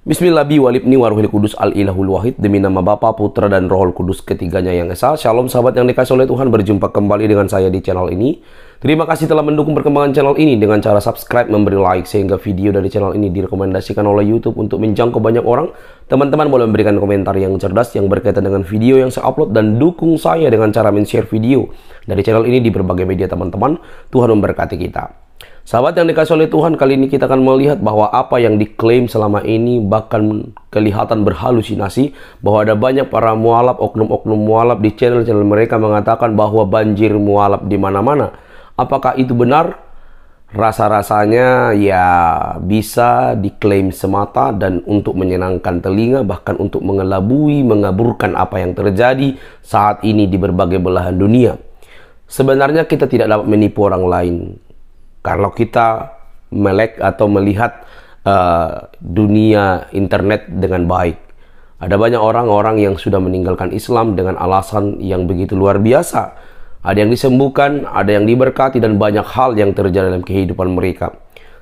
Bismillah walibni waruhil kudus al-ilahul wahid. Demi nama Bapa, Putra, dan Rohul Kudus ketiganya yang esa. Shalom sahabat yang dikasih oleh Tuhan, berjumpa kembali dengan saya di channel ini. Terima kasih telah mendukung perkembangan channel ini dengan cara subscribe, memberi like, sehingga video dari channel ini direkomendasikan oleh YouTube untuk menjangkau banyak orang. Teman-teman boleh memberikan komentar yang cerdas yang berkaitan dengan video yang saya upload, dan dukung saya dengan cara men-share video dari channel ini di berbagai media teman-teman. Tuhan memberkati kita. Sahabat yang dikasih oleh Tuhan, kali ini kita akan melihat bahwa apa yang diklaim selama ini bahkan kelihatan berhalusinasi, bahwa ada banyak para mualaf, oknum-oknum mualaf di channel-channel mereka mengatakan bahwa banjir mualaf di mana-mana. Apakah itu benar? Rasa-rasanya ya bisa diklaim semata dan untuk menyenangkan telinga, bahkan untuk mengelabui, mengaburkan apa yang terjadi saat ini di berbagai belahan dunia. Sebenarnya kita tidak dapat menipu orang lain. Kalau kita melek atau melihat dunia internet dengan baik, ada banyak orang-orang yang sudah meninggalkan Islam dengan alasan yang begitu luar biasa. Ada yang disembuhkan, ada yang diberkati, dan banyak hal yang terjadi dalam kehidupan mereka.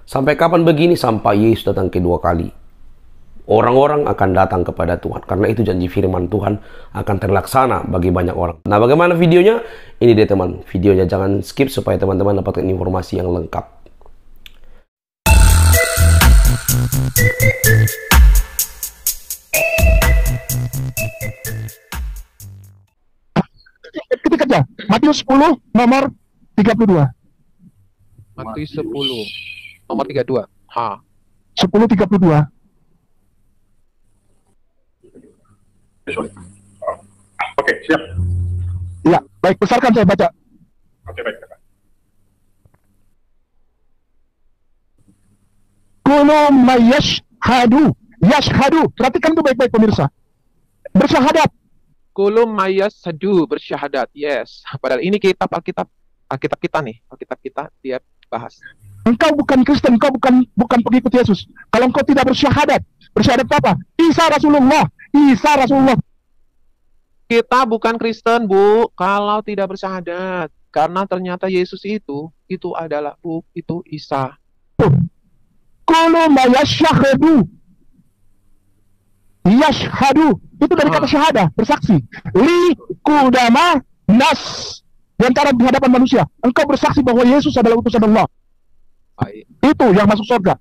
Sampai kapan begini? Sampai Yesus datang kedua kali. Orang-orang akan datang kepada Tuhan, karena itu janji firman Tuhan akan terlaksana bagi banyak orang. Nah, bagaimana videonya? Ini dia teman, videonya jangan skip supaya teman-teman dapatkan informasi yang lengkap. Ketik aja Matius 10 nomor 32. Matius 10 nomor 32. 10:32. Oke, siap. Ya, baik, besarkan saya baca. Oke, baik. Kullu mayyashhadu. Yashhadu. Perhatikan itu baik-baik pemirsa. Bersyahadat. Kulum mayas sadu bersyahadat. Yes. Padahal ini Alkitab kita nih. Alkitab kita dia bahas. Engkau bukan Kristen, engkau bukan pengikut Yesus. Kalau engkau tidak bersyahadat apa? Isa Rasulullah. Kita bukan Kristen, Bu, kalau tidak bersyahadat. Karena ternyata Yesus itu adalah itu Isa. Kullu mayyashhadu. Yashhadu. Itu dari kata syahadah, bersaksi. Li kudama nas. Di antara di hadapan manusia, engkau bersaksi bahwa Yesus adalah utusan Allah. Baik. Itu yang masuk surga.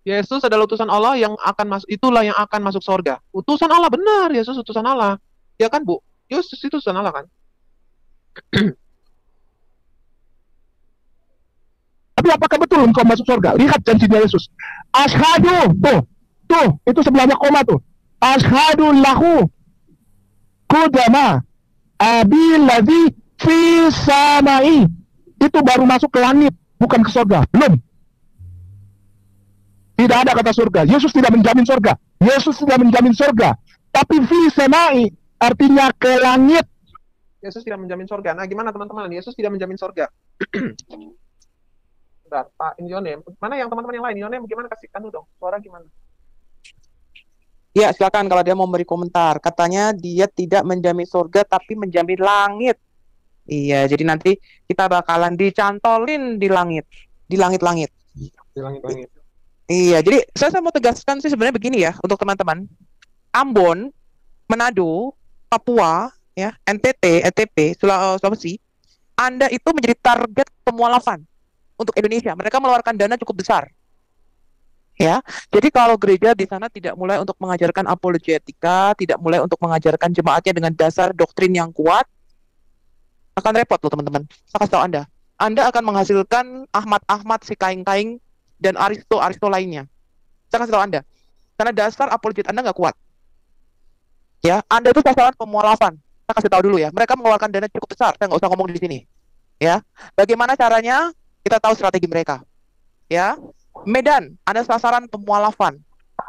Yesus adalah utusan Allah yang akan masuk, itulah yang akan masuk surga. Utusan Allah, benar, Yesus utusan Allah. Ya kan, Bu? Yesus itu utusan Allah kan? Tapi apakah betul engkau masuk surga? Lihat janjinya Yesus. Ashadu. Tuh, itu sebelahnya koma tuh. Ashadu lahu kudama abiladhi fi samai. Itu baru masuk ke langit, bukan ke surga. Belum. Tidak ada kata surga. Yesus tidak menjamin surga. Tapi fi samai artinya ke langit. Yesus tidak menjamin surga. Nah, gimana teman-teman? Yesus tidak menjamin surga. Bentar, Pak Indionem. Mana yang teman-teman yang lain? Indionem, gimana? Kasihkan dulu dong. Suara gimana? Ya, silakan kalau dia mau beri komentar. Katanya dia tidak menjamin surga, tapi menjamin langit. Iya, jadi nanti kita bakalan dicantolin di langit. Di langit-langit. Di langit-langit. Iya, jadi saya mau tegaskan sih sebenarnya begini ya, untuk teman-teman. Ambon, Manado, Papua, ya, NTT, ETP, Sulawesi, Anda itu menjadi target pemualafan untuk Indonesia. Mereka mengeluarkan dana cukup besar. Ya, jadi kalau gereja di sana tidak mulai untuk mengajarkan apologetika, tidak mulai untuk mengajarkan jemaatnya dengan dasar doktrin yang kuat, akan repot loh teman-teman. Saya kasih tahu Anda akan menghasilkan Ahmad, si Kaing-Kaing, dan Aristo lainnya. Saya kasih tahu Anda, karena dasar apologet Anda nggak kuat. Ya, Anda itu sasaran pemualafan. Saya kasih tahu dulu ya, mereka mengeluarkan dana cukup besar. Saya nggak usah ngomong di sini. Ya, bagaimana caranya? Kita tahu strategi mereka. Ya. Medan, ada sasaran pemualafan.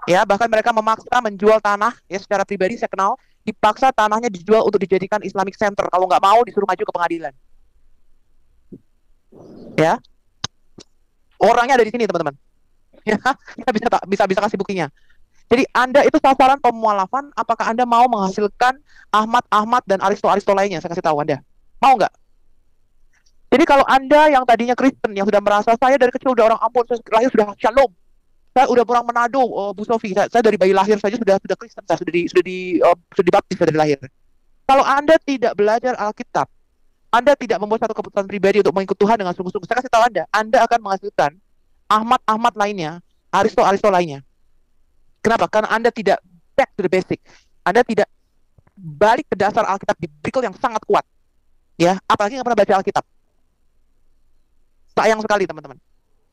Ya, bahkan mereka memaksa menjual tanah, ya secara pribadi saya kenal, dipaksa tanahnya dijual untuk dijadikan Islamic Center. Kalau nggak mau disuruh maju ke pengadilan. Ya. Orangnya ada di sini, teman-teman. Ya, kita bisa kasih buktinya. Jadi Anda itu sasaran pemualafan, apakah Anda mau menghasilkan Ahmad dan Aristo lainnya? Saya kasih tahu Anda. Mau nggak? Jadi kalau Anda yang tadinya Kristen, yang sudah merasa saya dari kecil udah orang Ambon, saya lahir sudah shalom, Saya udah orang Manado, Bu Sofi. Saya dari bayi lahir saja sudah Kristen, saya sudah dibaptis dari lahir. Kalau Anda tidak belajar Alkitab, Anda tidak membuat satu keputusan pribadi untuk mengikut Tuhan dengan sungguh-sungguh, saya kasih tahu Anda akan menghasilkan Ahmad lainnya, Aristo lainnya. Kenapa? Karena Anda tidak back to the basic. Anda tidak balik ke dasar Alkitab biblical yang sangat kuat. Ya, apalagi nggak pernah baca Alkitab. Sayang sekali, teman-teman.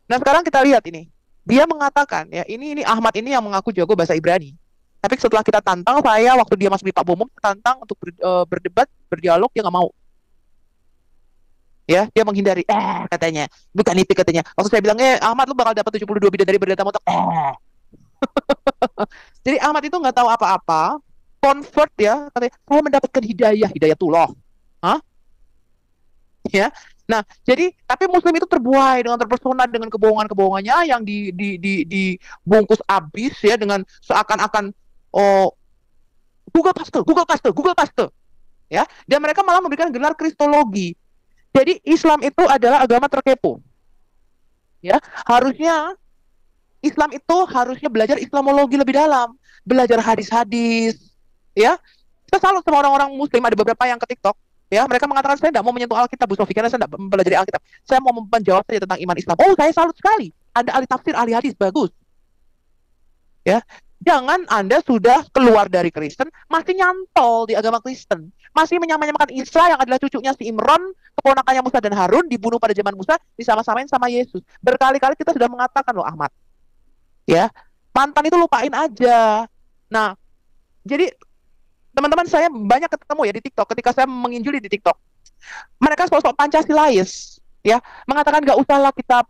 Nah, sekarang kita lihat ini. Dia mengatakan, ya, ini Ahmad ini yang mengaku jago bahasa Ibrani. Tapi setelah kita tantang, saya waktu dia masuk di Pak Bomom, tantang untuk berdebat, berdialog, dia nggak mau. Ya, dia menghindari. Katanya. Bukan itu katanya. Waktu saya bilang, Ahmad lu bakal dapat 72 bidadari berdata motor. Jadi Ahmad itu nggak tahu apa-apa. Convert ya, katanya, saya mendapatkan hidayatullah. Hah? Ya. Nah, jadi tapi Muslim itu terbuai dengan terpesona dengan kebohongan-kebohongannya yang dibungkus abis ya dengan seakan-akan Google Paste. Ya, dan mereka malah memberikan gelar kristologi. Jadi Islam itu adalah agama terkepo. Ya, Islam itu harusnya belajar Islamologi lebih dalam, belajar hadis-hadis. Ya, kita salut sama orang-orang Muslim, ada beberapa yang ke TikTok. Ya, mereka mengatakan saya tidak mau menyentuh Alkitab, Bu Sofi, karena saya tidak mempelajari Alkitab. Saya mau menjawab saja tentang iman Islam. Oh, saya salut sekali. Anda ahli tafsir, ahli hadis, bagus. Ya, jangan Anda sudah keluar dari Kristen, masih nyantol di agama Kristen. Masih menyamakan Isa yang adalah cucunya si Imron, keponakannya Musa dan Harun, dibunuh pada zaman Musa, disama-samain sama Yesus. Berkali-kali kita sudah mengatakan loh, Ahmad. Ya, mantan itu lupain aja. Nah, jadi teman-teman saya banyak ketemu ya di TikTok ketika saya menginjili di TikTok. Mereka sosok Pancasilais, ya, mengatakan nggak usahlah kita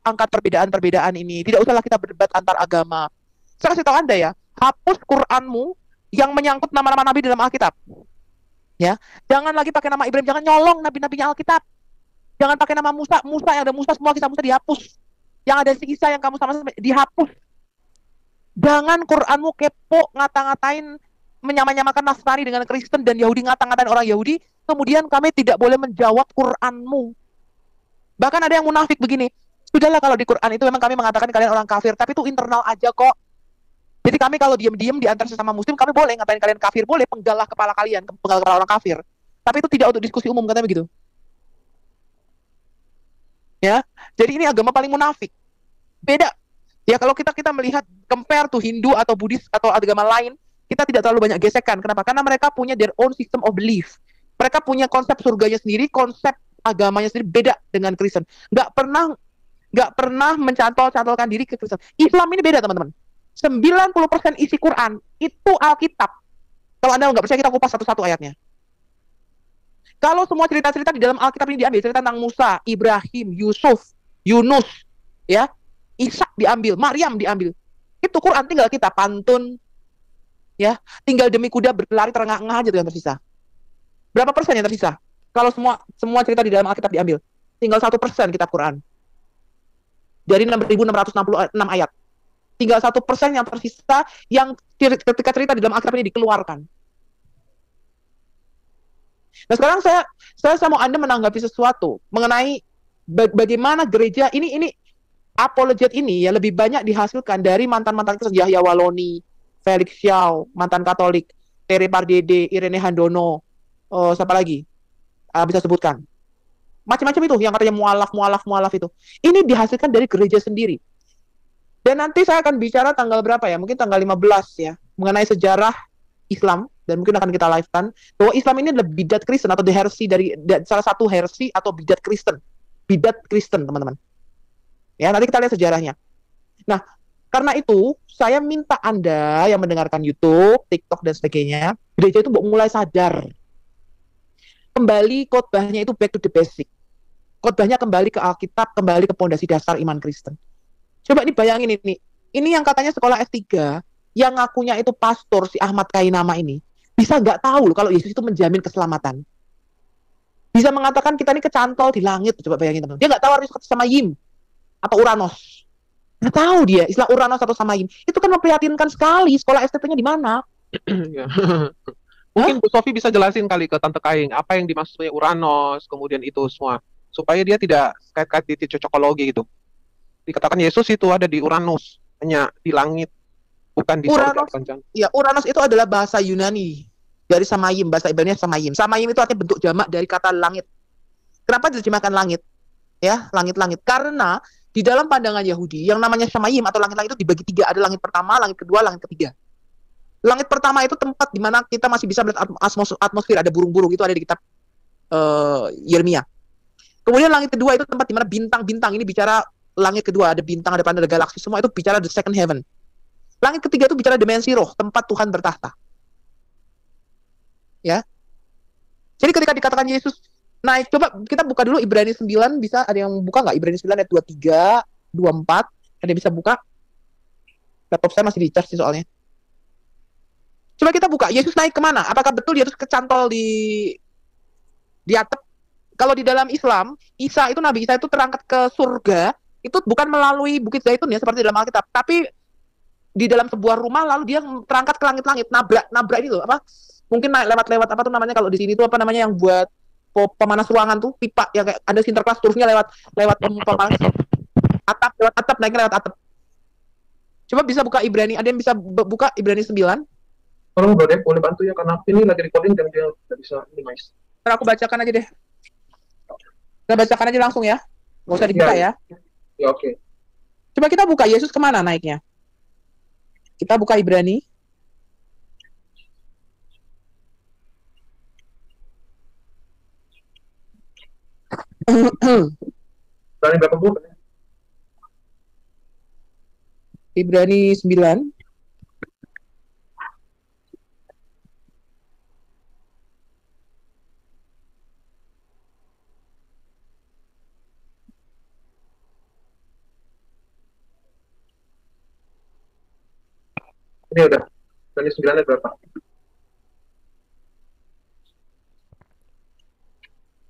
angkat perbedaan-perbedaan ini, tidak usahlah kita berdebat antar agama. Saya kasih tahu Anda ya, hapus Quranmu yang menyangkut nama-nama nabi dalam Alkitab. Ya, jangan lagi pakai nama Ibrahim, jangan nyolong nabi-nabinya Alkitab. Jangan pakai nama Musa yang ada Musa, semua kisah Musa dihapus. Yang ada si Isa yang kamu sama-sama dihapus. Jangan Quranmu kepo ngata-ngatain, menyamakan Nasrani dengan Kristen dan Yahudi, ngata-ngatain orang Yahudi, kemudian kami tidak boleh menjawab Quranmu. Bahkan ada yang munafik begini, sudahlah kalau di Quran itu memang kami mengatakan kalian orang kafir, tapi itu internal aja kok. Jadi kami kalau diam-diam di antara sesama muslim, kami boleh ngatain kalian kafir, boleh penggalah kepala kalian, penggalah kepala orang kafir. Tapi itu tidak untuk diskusi umum, katanya begitu. Ya, jadi ini agama paling munafik. Beda. Ya, kalau kita melihat compare to Hindu atau Buddhis atau agama lain, kita tidak terlalu banyak gesekan. Kenapa? Karena mereka punya their own system of belief. Mereka punya konsep surganya sendiri, konsep agamanya sendiri beda dengan Kristen. Nggak pernah mencantol-cantolkan diri ke Kristen. Islam ini beda, teman-teman. 90% isi Quran itu Alkitab. Kalau Anda nggak percaya, kita kupas satu-satu ayatnya. Kalau semua cerita-cerita di dalam Alkitab ini diambil, cerita tentang Musa, Ibrahim, Yusuf, Yunus, ya, Isa diambil, Maryam diambil. Itu Quran tinggal kita pantun. Ya, tinggal demi kuda berlari terengah-engah aja tuh yang tersisa. Berapa persen yang tersisa? Kalau semua cerita di dalam Alkitab diambil, tinggal 1% kitab Quran. Dari 6.666 ayat. Tinggal 1% yang tersisa yang ketika cerita di dalam Alkitab ini dikeluarkan. Nah, sekarang saya mau Anda menanggapi sesuatu mengenai bagaimana gereja ini apologet ini ya lebih banyak dihasilkan dari mantan-mantan Kristen, Yahya Waloni, Felix Xiao, mantan Katolik, Tere Pardede, Irene Handono, siapa lagi? Bisa sebutkan. Macam-macam itu yang katanya mualaf itu. Ini dihasilkan dari gereja sendiri. Dan nanti saya akan bicara tanggal berapa ya? Mungkin tanggal 15 ya, mengenai sejarah Islam, dan mungkin akan kita live-kan bahwa Islam ini adalah bidat Kristen atau dari salah satu heresi atau bidat Kristen. Bidat Kristen, teman-teman. Ya, nanti kita lihat sejarahnya. Nah, karena itu, saya minta Anda yang mendengarkan YouTube, TikTok, dan sebagainya, gereja itu mulai sadar. Kembali khotbahnya itu back to the basic. Khotbahnya kembali ke Alkitab, kembali ke pondasi dasar iman Kristen. Coba dibayangin ini. Ini yang katanya sekolah S3, yang ngakunya itu pastor, si Ahmad Kainama ini, bisa nggak tahu loh kalau Yesus itu menjamin keselamatan. Bisa mengatakan kita ini kecantol di langit. Coba bayangin, teman. Dia nggak tahu harus sama Yim atau Uranos. Nggak tahu dia istilah Uranos atau Samaim. Itu kan memprihatinkan sekali. Sekolah STT-nya di mana? Mungkin Bu Sofi bisa jelasin kali ke Tante Kaing apa yang dimaksudnya Uranos, kemudian itu semua, supaya dia tidak kait-kait di cocokologi gitu. Dikatakan Yesus itu ada di Uranus, hanya di langit, bukan di sorga. Uranus, ya Uranus itu adalah bahasa Yunani dari Samayim, bahasa Ibrani Samayim. Samayim itu artinya bentuk jamak dari kata langit. Kenapa diterjemahkan langit? Ya, langit-langit. Karena di dalam pandangan Yahudi, yang namanya Samayim atau langit-langit itu dibagi 3. Ada langit pertama, langit kedua, langit ketiga. Langit pertama itu tempat di mana kita masih bisa melihat atmosfer, ada burung-burung, itu ada di kitab Yeremia. Kemudian langit kedua itu tempat di mana bintang-bintang, ini bicara langit kedua, ada bintang, ada planet, ada galaksi, semua itu bicara the second heaven. Langit ketiga itu bicara dimensi roh, tempat Tuhan bertahta. Ya. Jadi ketika dikatakan Yesus naik, coba kita buka dulu Ibrani 9, bisa ada yang buka nggak? Ibrani 9 ayat 23, 24, ada yang bisa buka? Laptop saya masih di-charge sih soalnya. Coba kita buka, Yesus naik kemana? Apakah betul Yesus kecantol di atap? Kalau di dalam Islam, Nabi Isa itu terangkat ke surga, itu bukan melalui Bukit Zaitun ya, seperti dalam Alkitab, tapi di dalam sebuah rumah, lalu dia terangkat ke langit-langit, nabrak ini loh, apa? Mungkin lewat apa tuh namanya kalau di sini tuh apa namanya yang buat pemanas ruangan tuh, pipa yang kayak ada Sinterklas turunnya lewat pemanas atap, lewat atap, naiknya lewat atap. Coba bisa buka Ibrani, ada yang bisa buka Ibrani 9? Tolong Bro Dev, boleh bantu ya, karena ini lagi recording dan dia tidak bisa minimize. Ntar aku bacakan aja deh. Kita bacakan aja langsung ya, nggak usah dibuka ya. Ya oke. Coba kita buka, Yesus kemana naiknya? Kita buka Ibrani. Ibrani berapa Bu? Ibrani 9. Ini udah. Ibrani 9 ayat berapa?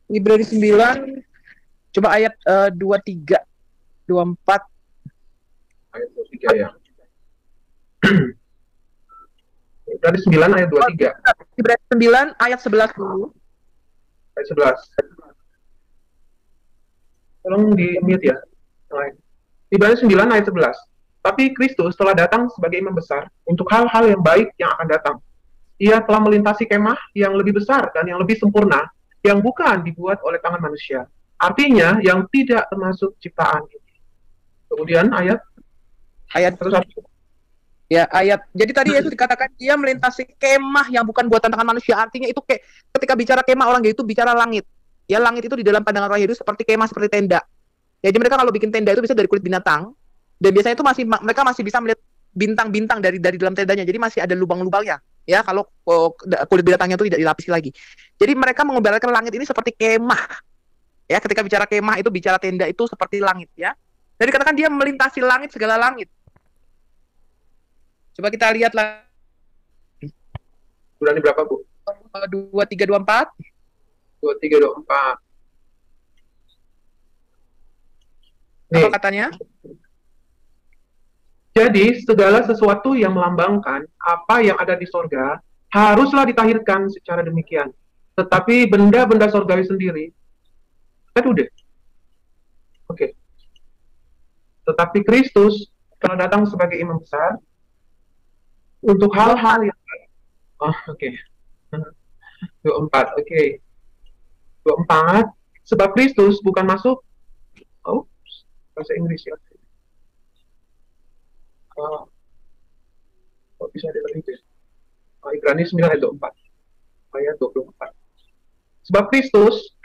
Ibrani 9. Coba ayat 23, 24. Ayat 23 ya. Ibrani 9 ayat 23. Ibrani 9 ayat 11 dulu. Ayat 11. Tolong di-mute ya. Ibrani 9 ayat 11. Tapi Kristus telah datang sebagai imam besar untuk hal-hal yang baik yang akan datang. Ia telah melintasi kemah yang lebih besar dan yang lebih sempurna, yang bukan dibuat oleh tangan manusia. Artinya, yang tidak termasuk ciptaan ini. Kemudian ayat 1. Ya, ayat. Jadi tadi Yesus dikatakan dia melintasi kemah yang bukan buatan tangan manusia. Artinya itu kayak ketika bicara kemah, orang itu bicara langit. Ya, langit itu di dalam pandangan orang Yahudi seperti kemah, seperti tenda. Jadi mereka kalau bikin tenda itu bisa dari kulit binatang. Dan biasanya itu mereka masih bisa melihat bintang-bintang dari dalam tendanya. Jadi masih ada lubang-lubangnya. Ya, kalau kulit binatangnya itu tidak dilapisi lagi. Jadi mereka menggambarkan langit ini seperti kemah. Ya, ketika bicara kemah itu bicara tenda itu seperti langit ya. Jadi dikatakan dia melintasi langit, segala langit. Coba kita lihat lah. Bulan berapa, Bu? 23, 24. 23, 24. Apa katanya? Jadi, segala sesuatu yang melambangkan apa yang ada di sorga haruslah ditahirkan secara demikian. Tetapi benda-benda sorgawi sendiri, kan udah. Oke. Tetapi Kristus telah datang sebagai imam besar untuk hal-hal yang... oke. 24, oke. 24, sebab Kristus bukan masuk... bahasa Inggris ya. Kok bisa ada lagi ya? Ibrani 9 ayat 24. Ayat 24. Sebab Kristus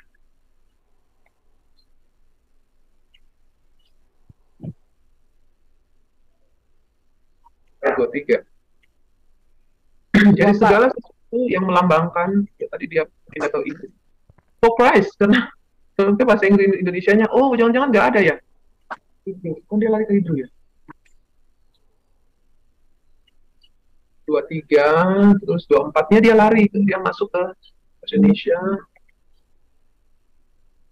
ayat 23. Jadi segala sesuatu yang melambangkan, ya tadi dia tidak tahu itu. For Christ, karena bahasa Inggris Indonesianya, oh jangan-jangan nggak ada ya? Kok dia lari ke Hebrew ya? 23, terus 24-nya dia lari, dia masuk ke bahasa Indonesia.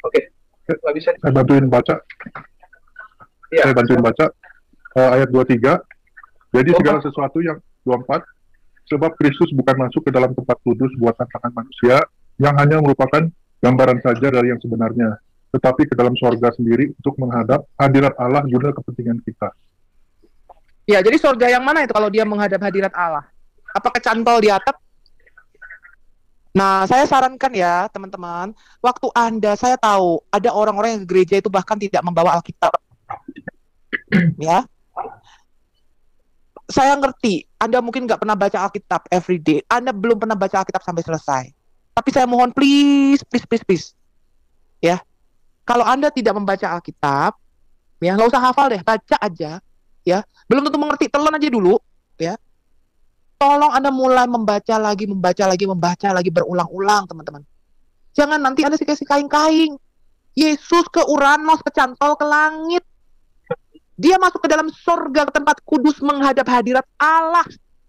Oke, nggak bisa. Saya bantuin baca. Ya. Saya bantuin baca ayat 23. Jadi segala sesuatu yang 24, sebab Kristus bukan masuk ke dalam tempat kudus buatan tangan manusia, yang hanya merupakan gambaran saja dari yang sebenarnya. tetapi ke dalam sorga sendiri untuk menghadap hadirat Allah guna kepentingan kita. Ya, jadi surga yang mana itu kalau dia menghadap hadirat Allah? Apa kecantol di atap? Nah, saya sarankan ya, teman-teman, waktu Anda, saya tahu ada orang-orang yang ke gereja itu bahkan tidak membawa Alkitab. Ya. Saya ngerti, Anda mungkin nggak pernah baca Alkitab every day. Anda belum pernah baca Alkitab sampai selesai. Tapi saya mohon, please. Ya. Kalau Anda tidak membaca Alkitab, ya nggak usah hafal deh, baca aja. Ya. Belum tentu mengerti, telan aja dulu. Ya. Tolong Anda mulai membaca lagi berulang-ulang, teman-teman. Jangan nanti Anda kasih kaing-kaing. Yesus ke Uranos, ke Cantol, ke langit. Dia masuk ke dalam surga, ke tempat kudus menghadap hadirat Allah.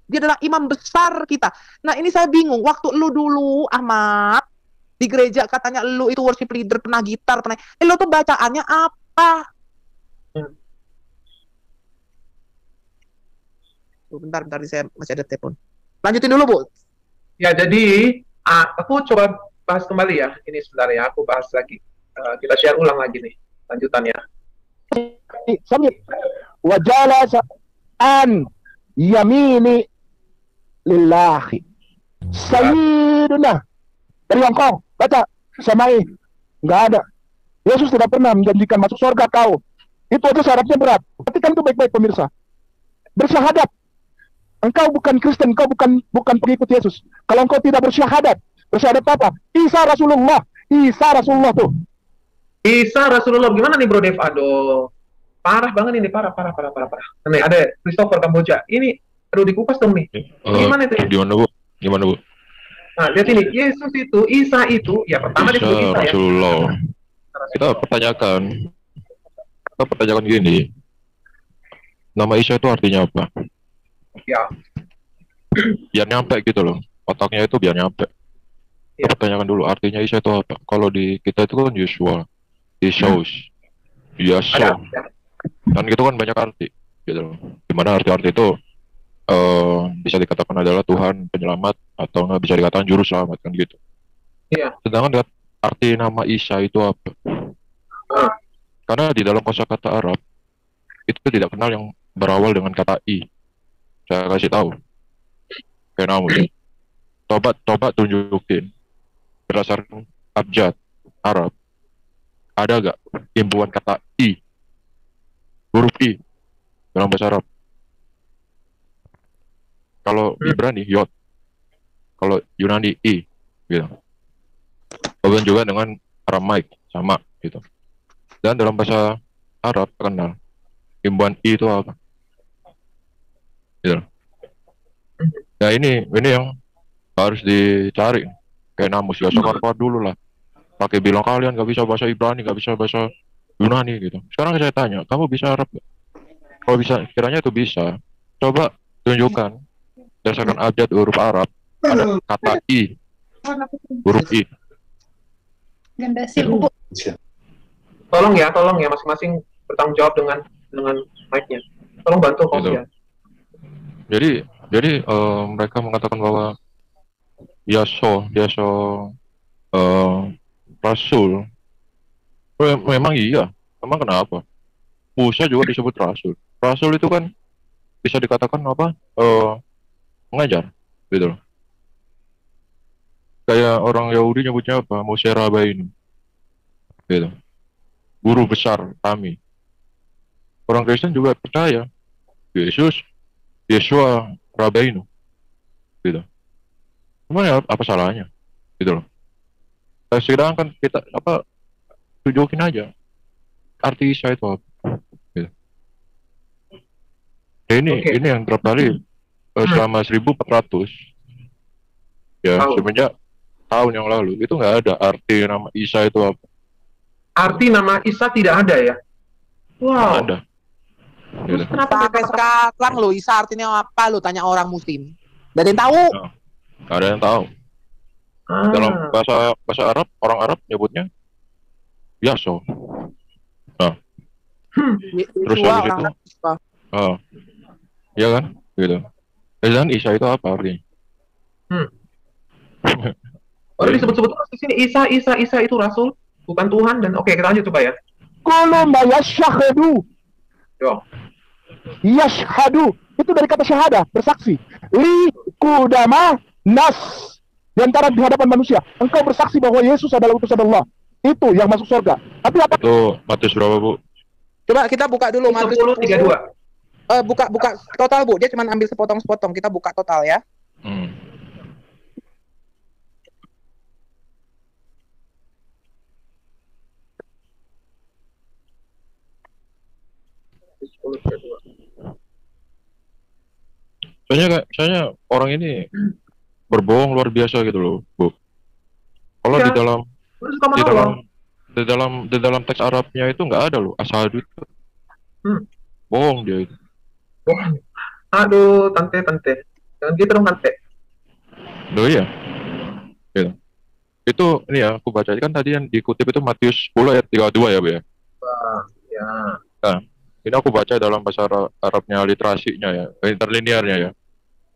Dia adalah imam besar kita. Nah, ini saya bingung. Waktu lu dulu, Ahmad, di gereja katanya lu itu worship leader, pernah gitar, lu tuh bacaannya apa? Bentar, saya masih ada telepon. Lanjutin dulu, Bu. Ya, jadi aku coba bahas kembali ya. Ini sebentar ya, aku bahas lagi. Kita share ulang lagi nih, lanjutannya. Samit. Wajalasa an yamini lillahi. Sayyiduna. Dari Hongkong, baca. Samai. Nggak ada. Yesus tidak pernah menjanjikan masuk surga kau. Itu aja syaratnya berat. Perhatikan itu baik-baik, pemirsa. Bersyahadat. Engkau bukan Kristen, engkau bukan pengikut Yesus. Kalau engkau tidak bersyahadat apa? Isa Rasulullah tuh. Isa Rasulullah, gimana nih Bro Dev? Aduh, parah banget ini, parah. Nih ada Christopher Kamboja. Ini perlu dikupas dong nih. Gimana itu? Gimana Bu? Nah, lihat ini, Yesus itu, Isa itu, ya pertama disebut Isa ya. Rasulullah. Kita pertanyakan gini. Nama Isa itu artinya apa? Ya. Biar nyampe gitu loh. Otaknya itu biar nyampe. Ya. Kita pertanyakan dulu artinya Isa itu apa? Kalau di kita itu kan Yeshua, Yesus, Yasha. Dan gitu kan banyak arti gitu loh. Dimana arti-arti itu bisa dikatakan adalah Tuhan penyelamat atau nggak bisa dikatakan juru selamat kan gitu. Iya. Sedangkan arti nama Isa itu apa? Karena di dalam kosakata Arab itu tidak kenal yang berawal dengan kata I. Saya kasih tahu. Kayak namun. Coba tunjukin berdasarkan abjad Arab. Ada gak imbuhan kata I? Huruf I dalam bahasa Arab. Kalau Ibrani Yod. Kalau Yunani I gitu. Kemudian juga dengan Aramaik sama gitu. Dan dalam bahasa Arab terkenal imbuhan I itu apa? Gitu. Nah ini yang harus dicari. Kayak Namus gak sokar dulu lah. Pakai bilang kalian gak bisa bahasa Ibrani, gak bisa bahasa Yunani gitu. Sekarang saya tanya, kamu bisa Arab gak? Kalau bisa, kiranya itu bisa. Coba tunjukkan berdasarkan abjad huruf Arab ada kata I, huruf I. Tolong ya masing-masing bertanggung jawab dengan mic-nya. Tolong bantu Om ya. Jadi mereka mengatakan bahwa Yasho Rasul. Memang iya. Emang kenapa? Musa juga disebut Rasul. Rasul itu kan bisa dikatakan apa? Mengajar, gitu loh. Kayak orang Yahudi nyebutnya apa? Moshe Rabbeinu, gitu. Guru besar kami. Orang Kristen juga percaya Yeshua Rabbeinu, gitu. Cuman ya apa salahnya, gitu loh. Sedangkan kita tunjukin aja arti Isa itu apa, gitu. Ini yang berapa kali selama 1400 ya semenjak tahun yang lalu itu nggak ada arti nama Isa itu apa. Arti nama Isa tidak ada ya? Wow. Nggak ada. Terus kenapa Sampai sekarang lo Isa artinya apa? Lo tanya orang Muslim. Gak ada yang tahu. Nggak ada yang tahu. Dalam bahasa Arab, orang Arab nyebutnya Yaso. Nah, terus habis itu, ya kan, gitu. Dan Isa itu apa artinya? Baru disebut-sebut di sini Isa itu Rasul. bukan Tuhan dan oke kita lanjut coba ya. Kullu ma yashhadu. Yo. Yashhadu itu dari kata syahada, bersaksi. Li kudama nas, di antara di hadapan manusia engkau bersaksi bahwa Yesus adalah utusan Allah. Itu yang masuk surga. Tapi apa? Itu Matius berapa, Bu? Coba kita buka dulu Matius 10:32. buka total, Bu. Dia cuma ambil sepotong-sepotong. Kita buka total ya. Hmm. Soalnya orang ini berbohong luar biasa gitu loh, Bu. Kalau Iya. di dalam Lu suka menolong. di dalam teks Arabnya itu nggak ada loh asyhadu itu. Bohong dia itu. Wah. Aduh, tante. Jangan gitu dong, tante. Loh iya. Gitu. Itu ini ya aku baca kan tadi yang dikutip itu Matius 10 ayat 32 ya, Bu ya. Wah, ya. Nah, ini aku baca dalam bahasa Arabnya literasinya ya, interlinearnya ya.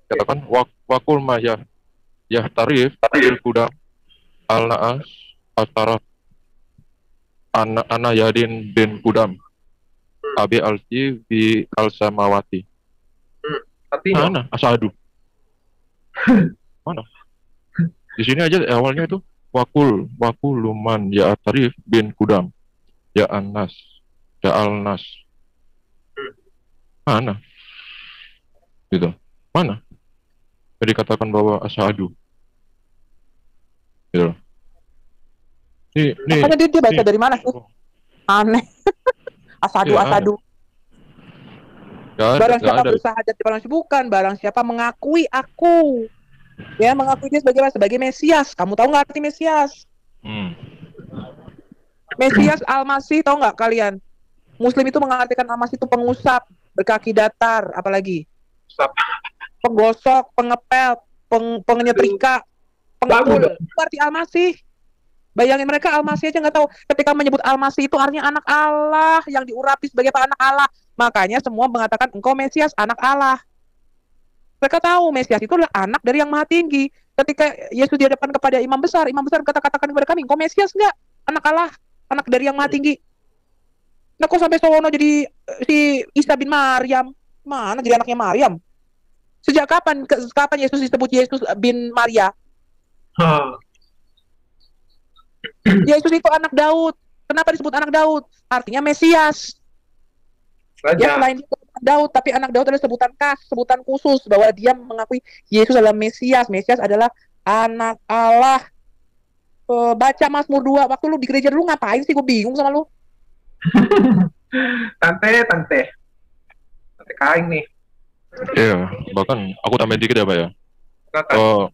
Katakan wakul ma ya tarif kuda al-naas al-taraf ana yadin bin kudam abi alti bi al-samawati. Artinya, Mana asadu? Mana? Di sini aja awalnya itu wakul luman ya tarif bin kudam ya anas ya al-nas. Mana? Gitu. Mana? Jadi katakan bahwa asadu. Gitu. Nih, Makanya dia baca dari mana sih? Aneh. Asadu. Barang siapa bersahadat barang bukan, barang siapa mengakui aku. Ya, mengakui dia sebagai apa? Sebagai Mesias. Kamu tahu nggak arti Mesias? Mesias Al-Masih, tahu nggak kalian? Muslim itu mengartikan Al-Masih itu pengusap, berkaki datar, apalagi? Penggosok, pengepel, penyetrika, pengepul. Itu arti Al-Masih. Bayangin mereka Al-Masih aja nggak tahu. Ketika menyebut Al-Masih itu artinya anak Allah yang diurapi sebagai anak Allah. Makanya semua mengatakan engkau Mesias, anak Allah. Mereka tahu Mesias itu adalah anak dari yang Maha Tinggi. Ketika Yesus di hadapan kepada imam besar katakan kepada kami, engkau Mesias nggak? Anak Allah, anak dari yang Maha Tinggi. Nah kok sampai sono jadi si Isa bin Maryam? Mana jadi anaknya Maryam? Sejak kapan Yesus disebut Yesus bin Maria? Yesus itu anak Daud. Kenapa disebut anak Daud? Artinya Mesias. Ya selain itu anak Daud, tapi anak Daud adalah sebutan khas, sebutan khusus bahwa dia mengakui Yesus adalah Mesias. Mesias adalah anak Allah. Baca Mazmur 2. Waktu lu di gereja dulu ngapain sih? Gue bingung sama lu. Tante kain nih. Iya, bahkan aku tambahin dikit ya, Pak ya. Kalau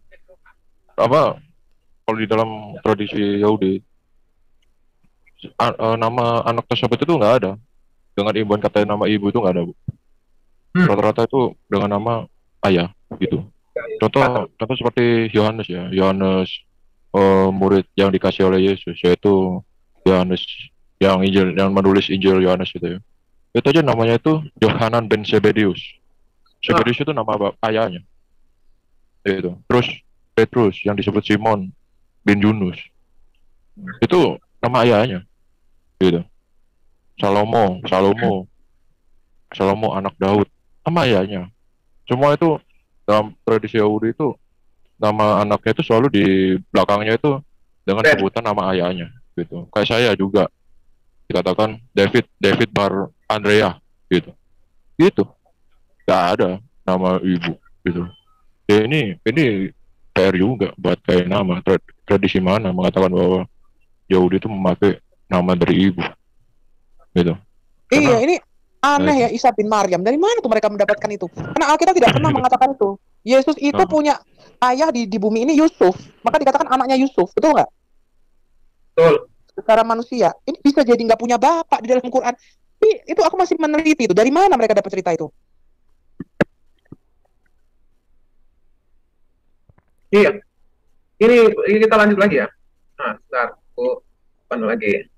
di dalam tradisi Yahudi nama anak tersebut itu nggak ada dengan imbuhan kata nama ibu itu nggak ada, Bu. Rata-rata itu dengan nama ayah gitu. Contoh seperti Yohanes ya, murid yang dikasih oleh Yesus, yaitu Yohanes yang menulis Injil Yohanes itu ya. Itu aja namanya itu Yohanan bin Zebedius. Zebedius itu nama ayahnya. Itu. Terus Petrus yang disebut Simon bin Yunus. Itu nama ayahnya. Gitu. Salomo anak Daud. Nama ayahnya. Semua itu dalam tradisi Yahudi itu nama anaknya itu selalu di belakangnya itu dengan sebutan nama ayahnya gitu. Kayak saya juga dikatakan David Bar Andrea gitu. Gak ada nama ibu gitu. Ya ini PR juga buat kayak nama tradisi mana mengatakan bahwa Yahudi itu memakai nama dari ibu gitu. Iya, ini aneh ya, Isa bin Maryam. Dari mana tuh mereka mendapatkan itu? Karena Alkitab tidak pernah mengatakan itu. Yesus itu punya ayah di bumi ini Yusuf, maka dikatakan anaknya Yusuf, betul nggak? Betul. Secara manusia, ini bisa jadi nggak punya bapak di dalam Quran. Tapi itu aku masih meneliti itu. Dari mana mereka dapat cerita itu? Iya. Ini kita lanjut lagi ya. Nah, sebentar. Aku lagi.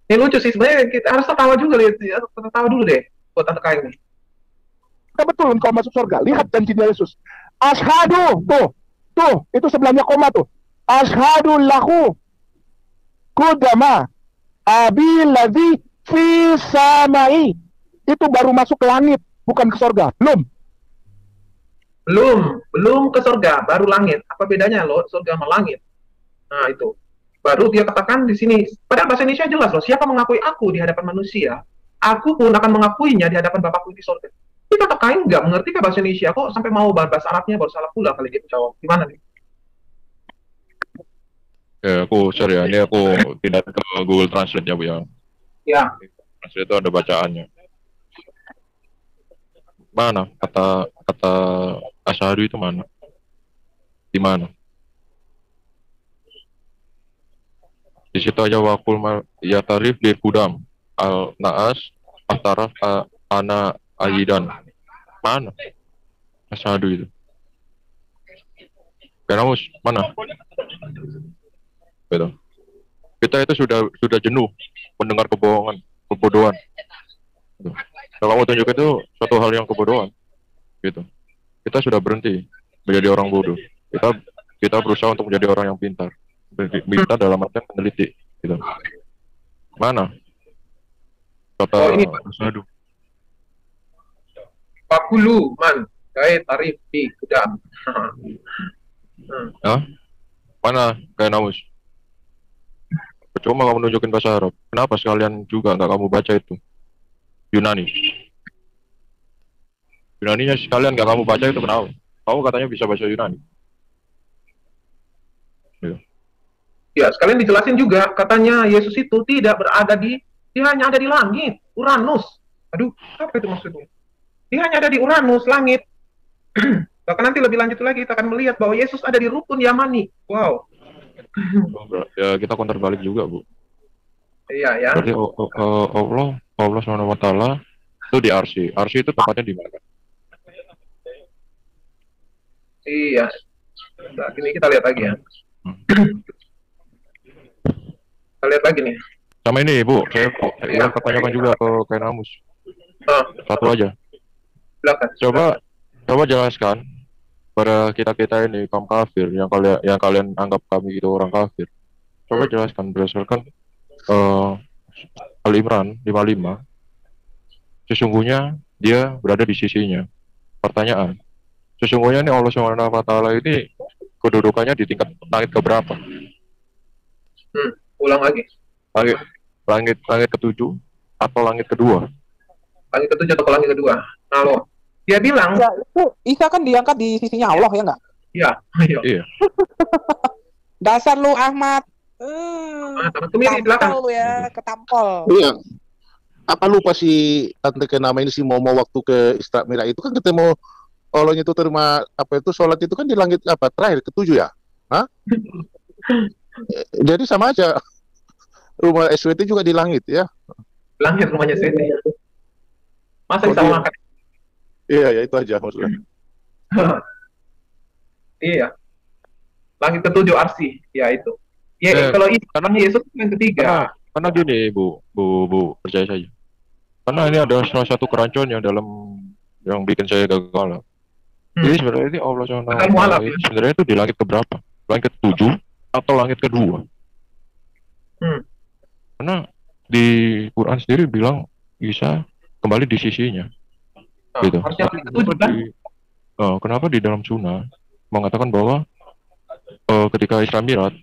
Ini lucu sih sebenarnya, kita harus tertawa juga lihat. Tertawa dulu deh buat tante kain nih. Betul engkau masuk surga. Lihat janjinya Yesus. Asyhadu, tuh, itu sebelahnya koma tuh. Asyhadu lahu Kudama abi ladzi fi samai. Itu baru masuk ke langit, bukan ke surga. Belum ke surga, baru langit. Apa bedanya loh surga sama langit? Nah, itu. Baru dia katakan di sini, pada bahasa Indonesia jelas loh, siapa mengakui aku di hadapan manusia, aku pun akan mengakuinya di hadapan Bapakku di surga. Kita Kain nggak mengerti ke bahasa Indonesia, kok sampai mau bahasa Arabnya baru salah pula kali dia jawab. Gimana nih? Ya, sorry ya, ini aku tidak ke Google Translate ya, Bu ya. Ya, Translate itu ada bacaannya. Mana kata asyhadu itu mana? Di mana? Di situ aja wakul ya tarif di kudam al naas ataraf ana ayidan. Mana? Asyhadu itu. Keramus mana? Gitu. Kita itu sudah jenuh mendengar kebohongan, kebodohan. Gitu. Kalau kamu tunjuk itu suatu hal yang kebodohan, gitu. Kita sudah berhenti menjadi orang bodoh. Kita berusaha untuk menjadi orang yang pintar. Pintar dalam artian meneliti, gitu. Mana? Kata asyhadu. Pakulu man, kayak tarif di kudam. Hah? Mana kayak namus? Cuma kamu nunjukin bahasa Arab. Kenapa sekalian juga nggak kamu baca itu? Yunani. Yunaninya sekalian nggak kamu baca itu kenapa? Kamu katanya bisa bahasa Yunani. Ya, sekalian dijelasin juga, katanya Yesus itu tidak berada dia hanya ada di langit, Uranus. Aduh, apa itu maksudnya? Dia hanya ada di Uranus, langit. Bahkan nanti lebih lanjut lagi, kita akan melihat bahwa Yesus ada di rukun Yamani. Wow. Ya, kita counter balik juga, Bu. Iya, ya. Berarti Allah SWT itu di Arsy. Arsy itu tempatnya di mana? Iya. Nah, ini kita lihat lagi ya. Kita lihat lagi nih. Sama ini, Bu. Saya pertanyakan juga ke Kenamus. Satu aja. Silakan. Coba jelaskan pada kita ini kaum kafir yang kalian anggap kami itu orang kafir. Coba jelaskan berdasarkan Al-Imran 55. Sesungguhnya dia berada di sisinya. Pertanyaan. Sesungguhnya ini Allah SWT ini kedudukannya di tingkat langit keberapa? Ulang lagi. Langit ketujuh atau langit kedua? Langit ketujuh atau langit kedua? Nah, loh. Dia bilang, ya, itu Isa kan diangkat di sisinya Allah, ya nggak? Iya. Dasar lu Ahmad. Ketampol lu ya, ketampol. Iya. Apa lupa si Tante Kenama ini si Momo waktu ke Isra Mi'raj itu kan ketemu Allahnya itu terima apa itu sholat itu kan di langit apa terakhir ketujuh ya? Hah? Jadi sama aja. Rumah SWT juga di langit ya. Langit rumahnya SWT. Masa bisa makan? Iya, ya itu aja maksudnya. Iya. Langit ketujuh Arsy, ya itu. Ya, kalau itu karena Yesus yang ketiga. Karena gini, Bu, percaya saja. Karena ini adalah salah satu kerancuan yang bikin saya gagal. Jadi sebenarnya ini Allah SWT ini sebenarnya itu di langit keberapa? Langit ketujuh atau langit kedua? Karena di Quran sendiri bilang Isa kembali di sisinya. Gitu. Kenapa di dalam sunnah mengatakan bahwa ketika Isra Mi'raj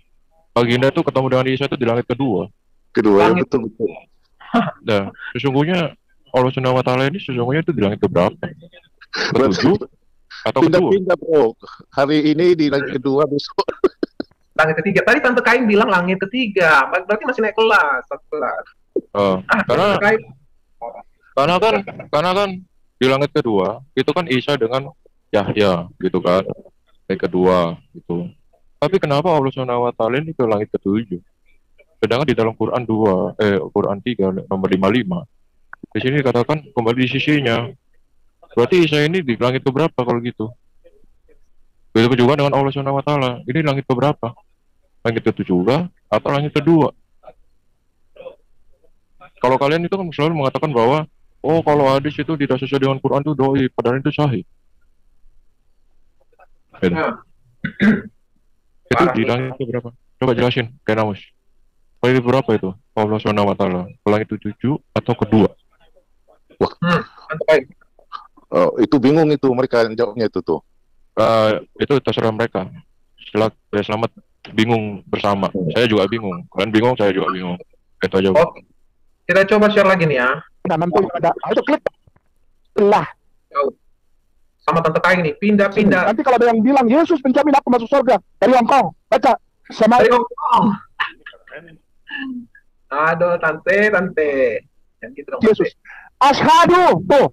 baginda itu ketemu dengan Isa itu di langit kedua. Ya, betul. Nah, sesungguhnya Allah SWT ini sesungguhnya itu di langit keberapa? Ketujuh atau kedua? Pindah bro. Hari ini di langit kedua, besok langit ketiga. Tadi Tante Kain bilang langit ketiga. Berarti masih naik kelas. Karena kan di langit kedua itu kan Isa dengan Yahya gitu kan, langit kedua gitu. Tapi kenapa Allah SWT ini ke langit ketujuh? Sedangkan di dalam Quran 3 nomor 55 di sini dikatakan kembali di sisinya. Berarti Isa ini di langit keberapa kalau gitu? Begitu juga dengan Allah SWT. Ini langit keberapa? Langit ketujuh juga atau langit kedua? Kalau kalian itu kan selalu mengatakan bahwa kalau hadis itu tidak sesuai dengan Quran itu doi, padahal itu sahih. Itu di langit itu berapa? Coba jelasin, Kenamus. Kali berapa itu? Allah Subhanahu wa taala. Ulangi itu 7 atau kedua? Mantap. Itu bingung itu mereka yang jawabnya itu tuh. Itu terserah mereka. Setelah selamat bingung bersama. Saya juga bingung. Kalian bingung, saya juga bingung. Itu aja. Oke. Kita coba share lagi nih ya. Nah, nanti ada itu klik lah. Sama Tante Kai nih, pindah-pindah. Nanti kalau ada yang bilang Yesus menjamin aku masuk surga dari Hong Kong, baca sama Dari Hong Kong. Aduh, tante. Yang gitu dong. Yesus. Asyhadu, tuh,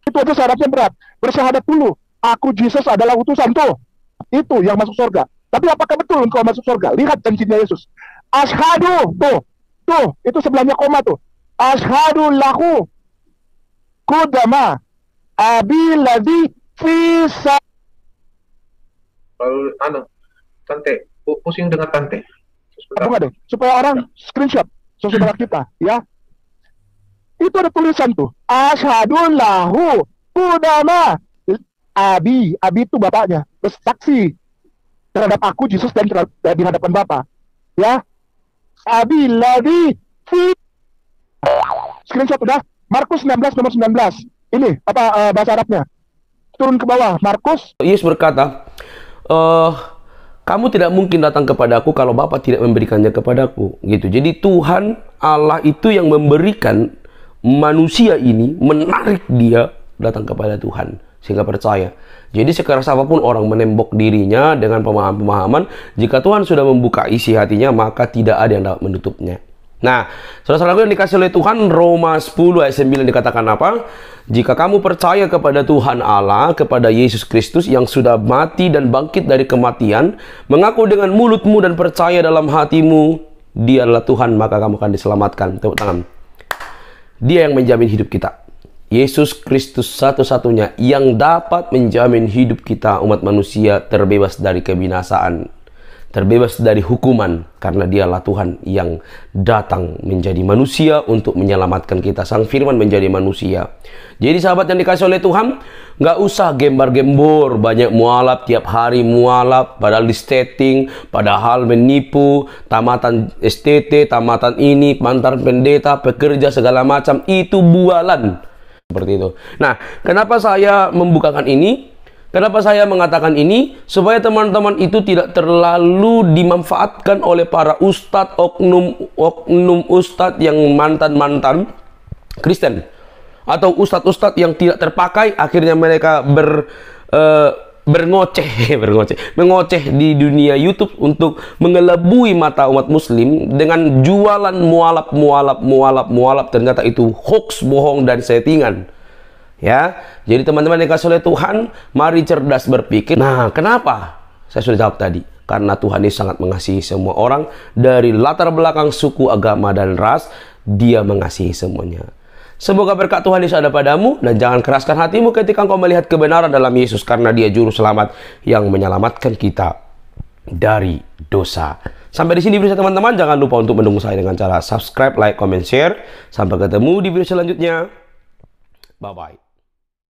itu aja syaratnya berat. Bersyahadat dulu, aku Yesus adalah utusan tuh. Itu yang masuk surga. Tapi apakah betul engkau masuk surga? Lihat janjinya Yesus. Asyhadu, tuh, itu sebelahnya koma tuh. Asyhadu lahu kudama abi ladzi fisa. Lalu, tante, pusing dengan tante. Bunga deh, supaya orang screenshot saudara kita, ya. Itu ada tulisan tuh. Asyhadu lahu kudama abi itu bapaknya, bersaksi terhadap aku Yesus dan di hadapan Bapa, ya. Abi ladzi fi. Screenshot udah. Markus 19 nomor 19. Ini apa bahasa Arabnya? Turun ke bawah. Markus. Yesus berkata, kamu tidak mungkin datang kepadaku kalau Bapa tidak memberikannya kepadaku, gitu. Jadi Tuhan Allah itu yang memberikan manusia ini, menarik dia datang kepada Tuhan sehingga percaya. Jadi sekeras apapun orang menembok dirinya dengan pemahaman-pemahaman, jika Tuhan sudah membuka isi hatinya, maka tidak ada yang dapat menutupnya. Nah, saudara-saudaraku yang dikasih oleh Tuhan, Roma 10 ayat 9 dikatakan apa? Jika kamu percaya kepada Tuhan Allah, kepada Yesus Kristus yang sudah mati dan bangkit dari kematian, mengaku dengan mulutmu dan percaya dalam hatimu, Dia adalah Tuhan, maka kamu akan diselamatkan. Tepuk tangan. Dia yang menjamin hidup kita. Yesus Kristus satu-satunya yang dapat menjamin hidup kita, umat manusia, terbebas dari kebinasaan, terbebas dari hukuman, karena Dialah Tuhan yang datang menjadi manusia untuk menyelamatkan kita. Sang Firman menjadi manusia. Jadi sahabat yang dikasih oleh Tuhan, nggak usah gembar-gembor, banyak mualaf, tiap hari mualaf, padahal di setting, padahal menipu, tamatan STT, tamatan ini, mantan pendeta, pekerja, segala macam, itu bualan. Seperti itu. Nah, kenapa saya membukakan ini? Kenapa saya mengatakan ini? Supaya teman-teman itu tidak terlalu dimanfaatkan oleh para ustadz, oknum ustadz yang mantan-mantan Kristen. Atau ustadz-ustadz yang tidak terpakai, akhirnya mereka mengoceh di dunia YouTube untuk mengelabui mata umat muslim dengan jualan mualaf. Ternyata itu hoax, bohong, dan settingan. Ya, jadi teman-teman yang dikasih oleh Tuhan, mari cerdas berpikir. Nah, kenapa? Saya sudah jawab tadi. Karena Tuhan ini sangat mengasihi semua orang dari latar belakang suku, agama, dan ras. Dia mengasihi semuanya. Semoga berkat Tuhan Yesus ada padamu, dan jangan keraskan hatimu ketika engkau melihat kebenaran dalam Yesus, karena Dia juru selamat yang menyelamatkan kita dari dosa. Sampai di sini video saya, teman-teman. Jangan lupa untuk mendukung saya dengan cara subscribe, like, comment, share. Sampai ketemu di video selanjutnya. Bye-bye.